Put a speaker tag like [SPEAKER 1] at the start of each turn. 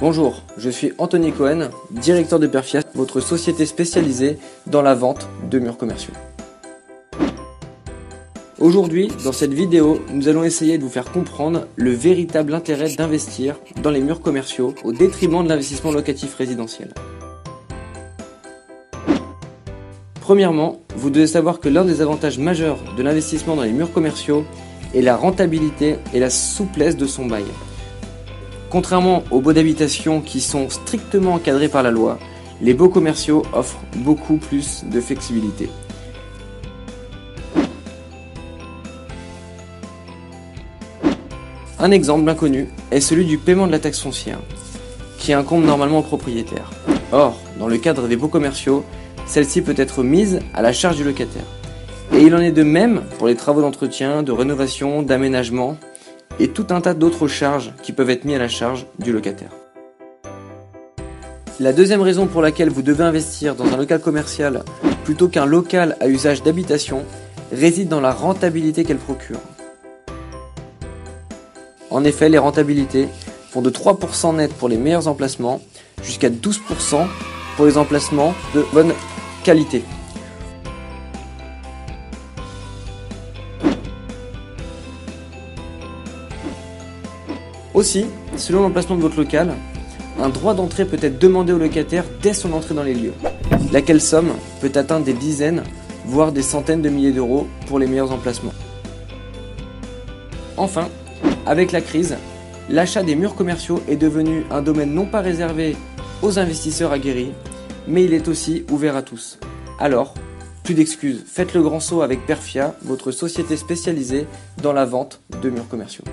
[SPEAKER 1] Bonjour, je suis Anthony Cohen, directeur de Perfia, votre société spécialisée dans la vente de murs commerciaux. Aujourd'hui, dans cette vidéo, nous allons essayer de vous faire comprendre le véritable intérêt d'investir dans les murs commerciaux au détriment de l'investissement locatif résidentiel. Premièrement, vous devez savoir que l'un des avantages majeurs de l'investissement dans les murs commerciaux est la rentabilité et la souplesse de son bail. Contrairement aux baux d'habitation qui sont strictement encadrés par la loi, les baux commerciaux offrent beaucoup plus de flexibilité. Un exemple bien connu est celui du paiement de la taxe foncière, qui incombe normalement au propriétaire. Or, dans le cadre des baux commerciaux, celle-ci peut être mise à la charge du locataire. Et il en est de même pour les travaux d'entretien, de rénovation, d'aménagement, et tout un tas d'autres charges qui peuvent être mises à la charge du locataire. La deuxième raison pour laquelle vous devez investir dans un local commercial plutôt qu'un local à usage d'habitation réside dans la rentabilité qu'elle procure. En effet, les rentabilités vont de 3% net pour les meilleurs emplacements jusqu'à 12% pour les emplacements de bonne qualité. Aussi, selon l'emplacement de votre local, un droit d'entrée peut être demandé au locataire dès son entrée dans les lieux, laquelle somme peut atteindre des dizaines, voire des centaines de milliers d'euros pour les meilleurs emplacements. Enfin, avec la crise, l'achat des murs commerciaux est devenu un domaine non pas réservé aux investisseurs aguerris, mais il est aussi ouvert à tous. Alors, plus d'excuses, faites le grand saut avec Perfia, votre société spécialisée dans la vente de murs commerciaux.